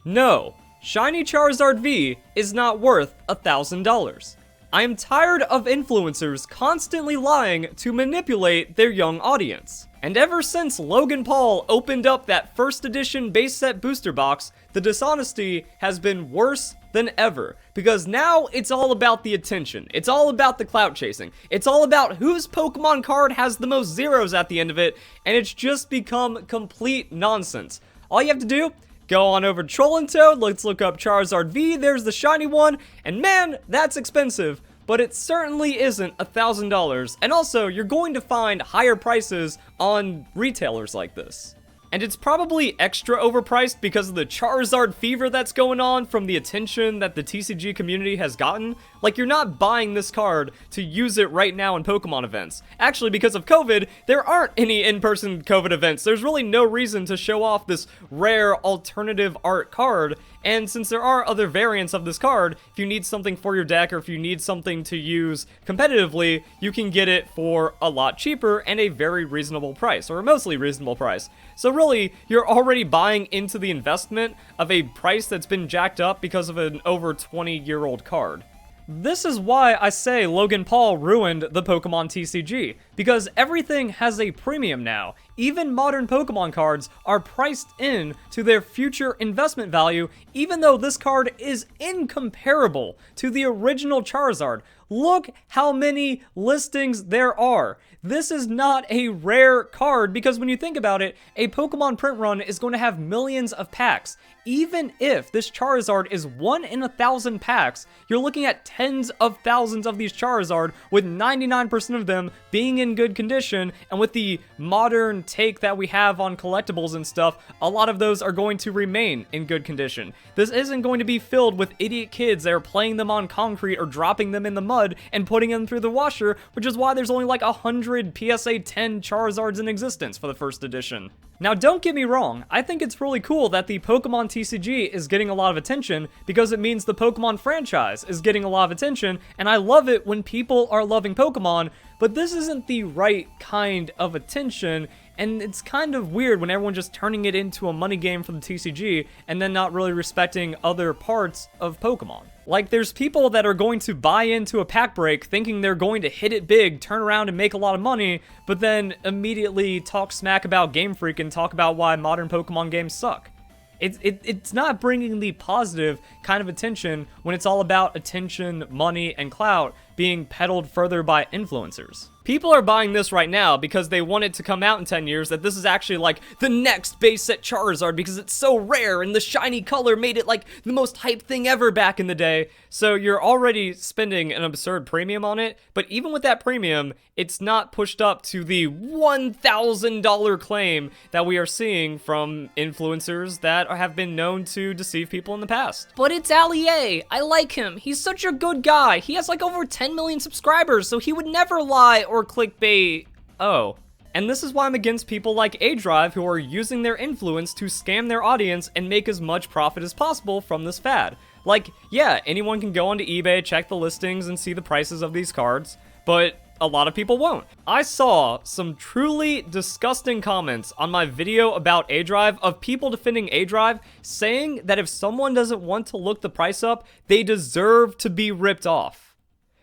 No, Shiny Charizard V is not worth $1,000. I am tired of influencers constantly lying to manipulate their young audience. And ever since Logan Paul opened up that first edition base set booster box, the dishonesty has been worse than ever. Because now it's all about the attention. It's all about the clout chasing. It's all about whose Pokemon card has the most zeros at the end of it, and it's just become complete nonsense. All you have to do, go on over to Troll Toad, let's look up Charizard V, there's the shiny one, and man, that's expensive, but it certainly isn't $1,000, and also, you're going to find higher prices on retailers like this. And it's probably extra overpriced because of the Charizard fever that's going on from the attention that the TCG community has gotten. Like, you're not buying this card to use it right now in Pokemon events. Actually, because of COVID, there aren't any in-person COVID events. There's really no reason to show off this rare alternative art card. And since there are other variants of this card, if you need something for your deck or if you need something to use competitively, you can get it for a lot cheaper and a very reasonable price, or a mostly reasonable price. So really, you're already buying into the investment of a price that's been jacked up because of an over 20-year-old card. This is why I say Logan Paul ruined the Pokemon TCG, because everything has a premium now. Even modern Pokemon cards are priced in to their future investment value, even though this card is incomparable to the original Charizard. Look how many listings there are. This is not a rare card because when you think about it, a Pokemon print run is going to have millions of packs. Even if this Charizard is 1 in 1,000 packs, you're looking at tens of thousands of these Charizard, with 99% of them being in good condition, and with the modern take that we have on collectibles and stuff, a lot of those are going to remain in good condition. This isn't going to be filled with idiot kids that are playing them on concrete or dropping them in the mud and putting them through the washer, which is why there's only like 100 PSA 10 Charizards in existence for the first edition. Now, don't get me wrong, I think it's really cool that the Pokemon TCG is getting a lot of attention because it means the Pokemon franchise is getting a lot of attention, and I love it when people are loving Pokemon, but this isn't the right kind of attention, and it's kind of weird when everyone's just turning it into a money game for the TCG and then not really respecting other parts of Pokemon. Like, there's people that are going to buy into a pack break thinking they're going to hit it big, turn around and make a lot of money, but then immediately talk smack about Game Freak and talk about why modern Pokemon games suck. It's not bringing the positive kind of attention when it's all about attention, money, and clout being peddled further by influencers. People are buying this right now because they want it to come out in 10 years that this is actually like the next base set Charizard because it's so rare and the shiny color made it like the most hyped thing ever back in the day. So you're already spending an absurd premium on it, but even with that premium, it's not pushed up to the $1,000 claim that we are seeing from influencers that have been known to deceive people in the past. But it's Ali A. I like him. He's such a good guy. He has like over 10 million subscribers, so he would never lie or clickbait. Oh. And this is why I'm against people like A-Drive who are using their influence to scam their audience and make as much profit as possible from this fad. Like, yeah, anyone can go onto eBay, check the listings, and see the prices of these cards, but a lot of people won't. I saw some truly disgusting comments on my video about A-Drive of people defending A-Drive, saying that if someone doesn't want to look the price up, they deserve to be ripped off.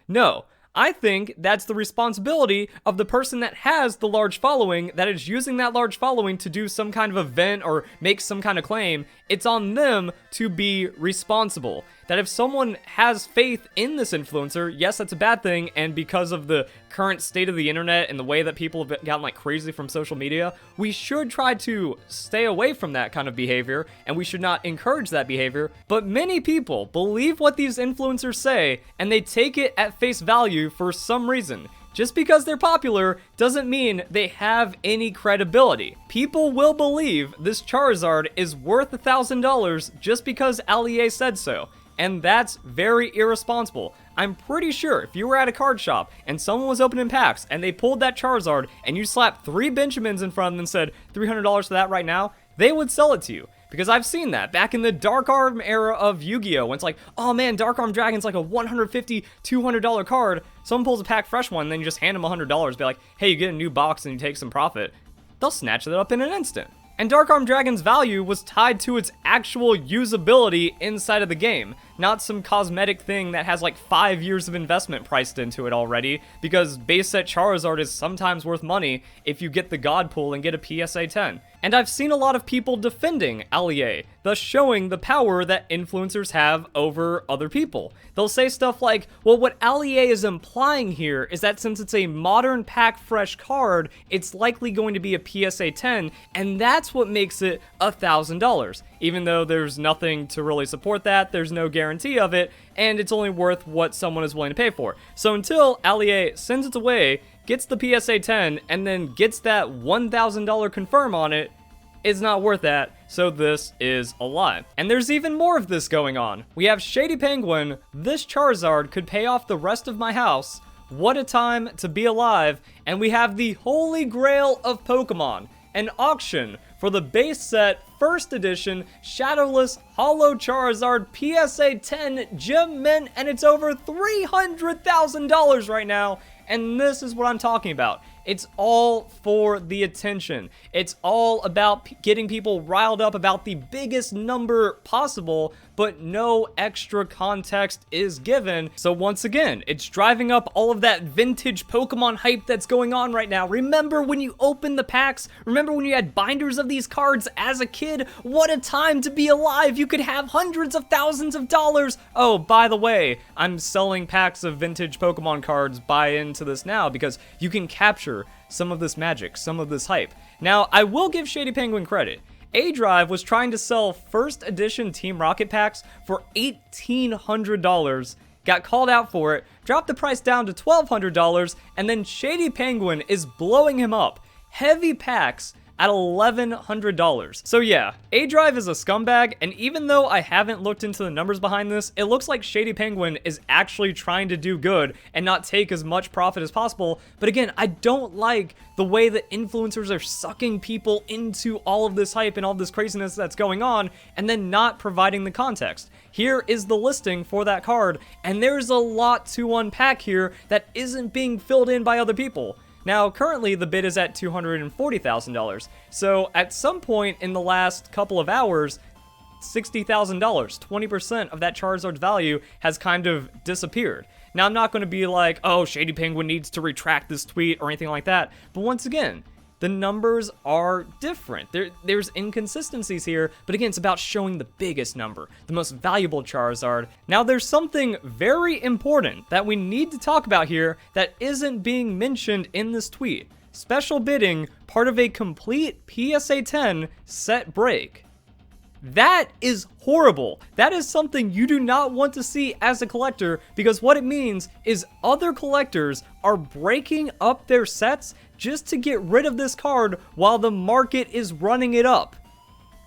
No. I think that's the responsibility of the person that has the large following, that is using that large following to do some kind of event or make some kind of claim. It's on them to be responsible. That if someone has faith in this influencer, yes, that's a bad thing, and because of the current state of the internet and the way that people have gotten like crazy from social media, we should try to stay away from that kind of behavior, and we should not encourage that behavior. But many people believe what these influencers say, and they take it at face value for some reason. Just because they're popular doesn't mean they have any credibility. People will believe this Charizard is worth $1,000 just because Ali said so. And that's very irresponsible. I'm pretty sure if you were at a card shop and someone was opening packs and they pulled that Charizard and you slapped 3 Benjamins in front of them and said $300 for that right now, they would sell it to you. Because I've seen that back in the Dark Arm era of Yu-Gi-Oh! When it's like, oh man, Dark Arm Dragon's like a $150, $200 card. Someone pulls a pack fresh one and then you just hand them $100, be like, hey, you get a new box and you take some profit. They'll snatch it up in an instant. And Dark Arm Dragon's value was tied to its actual usability inside of the game, not some cosmetic thing that has like 5 years of investment priced into it already, because base set Charizard is sometimes worth money if you get the God Pool and get a PSA 10. And I've seen a lot of people defending Allier, thus showing the power that influencers have over other people. They'll say stuff like, well, what Allier is implying here is that since it's a modern pack fresh card, it's likely going to be a PSA 10, and that's what makes it $1,000. Even though there's nothing to really support that, there's no guarantee of it, and it's only worth what someone is willing to pay for. So until Allier sends it away, gets the PSA 10, and then gets that $1,000 confirm on it, it's not worth that, so this is a lie. And there's even more of this going on. We have Shady Penguin, this Charizard could pay off the rest of my house, what a time to be alive, and we have the Holy Grail of Pokemon, an auction for the base set first edition Shadowless Holo Charizard PSA 10 Gem Mint, and it's over $300,000 right now. And this is what I'm talking about. It's all for the attention. It's all about getting people riled up about the biggest number possible, but no extra context is given. So once again, it's driving up all of that vintage Pokemon hype that's going on right now. Remember when you opened the packs? Remember when you had binders of these cards as a kid? What a time to be alive. You could have hundreds of thousands of dollars. Oh, by the way, I'm selling packs of vintage Pokemon cards. Buy into this now because you can capture some of this magic, some of this hype. Now, I will give Shady Penguin credit. A-Drive was trying to sell first edition Team Rocket packs for $1,800, got called out for it, dropped the price down to $1,200, and then Shady Penguin is blowing him up. Heavy packs at $1,100. So yeah, A-Drive is a scumbag, and even though I haven't looked into the numbers behind this, it looks like Shady Penguin is actually trying to do good and not take as much profit as possible. But again, I don't like the way that influencers are sucking people into all of this hype and all this craziness that's going on, and then not providing the context. Here is the listing for that card, and there's a lot to unpack here that isn't being filled in by other people. Now, currently, the bid is at $240,000, so at some point in the last couple of hours, $60,000, 20% of that Charizard's value has kind of disappeared. Now, I'm not going to be like, oh, Shady Penguin needs to retract this tweet or anything like that, but once again, the numbers are different. There's inconsistencies here, but again, it's about showing the biggest number, the most valuable Charizard. Now, there's something very important that we need to talk about here that isn't being mentioned in this tweet. Special bidding, part of a complete PSA 10 set break. That is horrible. That is something you do not want to see as a collector, because what it means is other collectors are breaking up their sets just to get rid of this card while the market is running it up.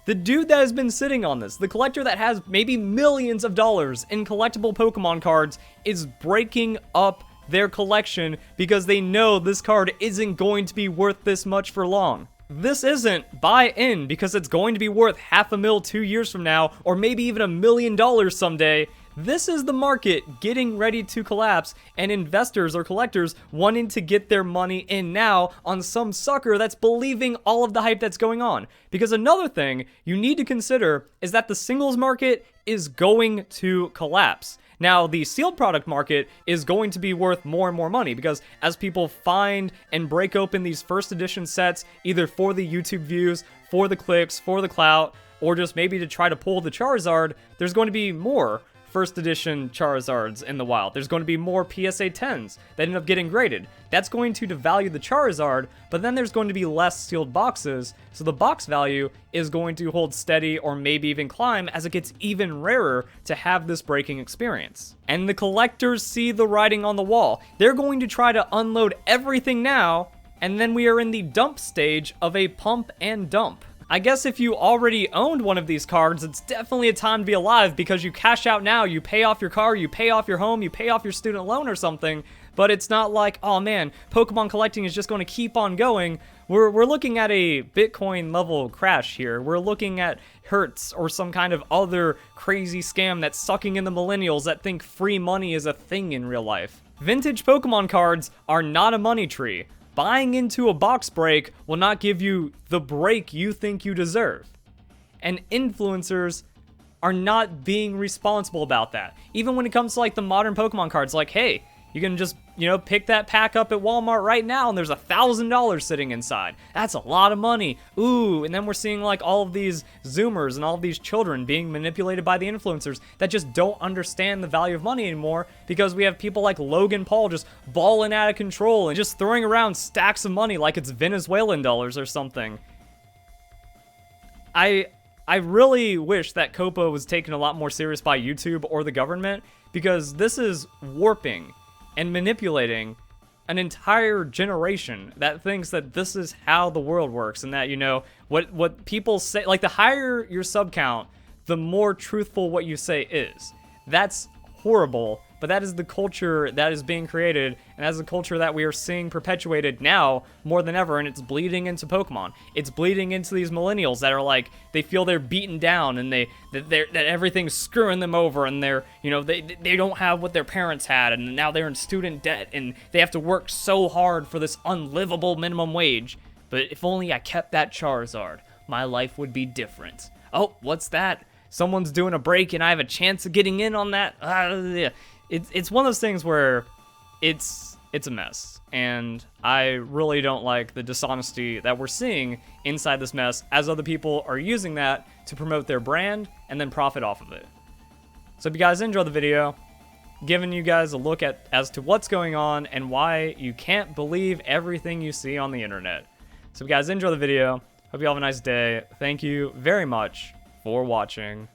The dude that has been sitting on this, the collector that has maybe millions of dollars in collectible Pokemon cards, is breaking up their collection because they know this card isn't going to be worth this much for long. This isn't buy in because it's going to be worth $500,000 2 years from now, or maybe even $1 million someday. This is the market getting ready to collapse, and investors or collectors wanting to get their money in now on some sucker that's believing all of the hype that's going on. Because another thing you need to consider is that the singles market is going to collapse. Now, the sealed product market is going to be worth more and more money because as people find and break open these first edition sets, either for the YouTube views, for the clicks, for the clout, or just maybe to try to pull the Charizard, there's going to be more first edition Charizards in the wild. There's going to be more PSA 10s that end up getting graded. That's going to devalue the Charizard, but then there's going to be less sealed boxes, so the box value is going to hold steady or maybe even climb as it gets even rarer to have this breaking experience. And the collectors see the writing on the wall. They're going to try to unload everything now, and then we are in the dump stage of a pump and dump. I guess if you already owned one of these cards, it's definitely a time to be alive because you cash out now, you pay off your car, you pay off your home, you pay off your student loan or something, but it's not like, oh man, Pokemon collecting is just going to keep on going. We're looking at a Bitcoin level crash here. We're looking at Hertz or some kind of other crazy scam that's sucking in the millennials that think free money is a thing in real life. Vintage Pokemon cards are not a money tree. buying into a box break will not give you the break you think you deserve. And influencers are not being responsible about that. Even when it comes to like the modern Pokemon cards, like, hey, you can just, pick that pack up at Walmart right now and there's $1,000 sitting inside. That's a lot of money. Ooh, and then we're seeing like all of these Zoomers and all of these children being manipulated by the influencers that just don't understand the value of money anymore, because we have people like Logan Paul just balling out of control and just throwing around stacks of money like it's Venezuelan dollars or something. I really wish that COPA was taken a lot more serious by YouTube or the government, because this is warping and manipulating an entire generation that thinks that this is how the world works, and that, what people say, like, the higher your sub count, the more truthful what you say is. That's horrible, but that is the culture that is being created, and that's the culture that we are seeing perpetuated now more than ever, and it's bleeding into Pokemon. It's bleeding into these millennials that are like, they feel they're beaten down, and that everything's screwing them over, and they don't have what their parents had, and now they're in student debt, and they have to work so hard for this unlivable minimum wage. But if only I kept that Charizard, my life would be different. Oh, what's that? Someone's doing a break, and I have a chance of getting in on that. It's one of those things where it's a mess, and I really don't like the dishonesty that we're seeing inside this mess, as other people are using that to promote their brand and then profit off of it. So if you guys enjoyed the video, giving you guys a look at as to what's going on and why you can't believe everything you see on the internet. So if you guys enjoy the video, hope you all have a nice day. Thank you very much for watching.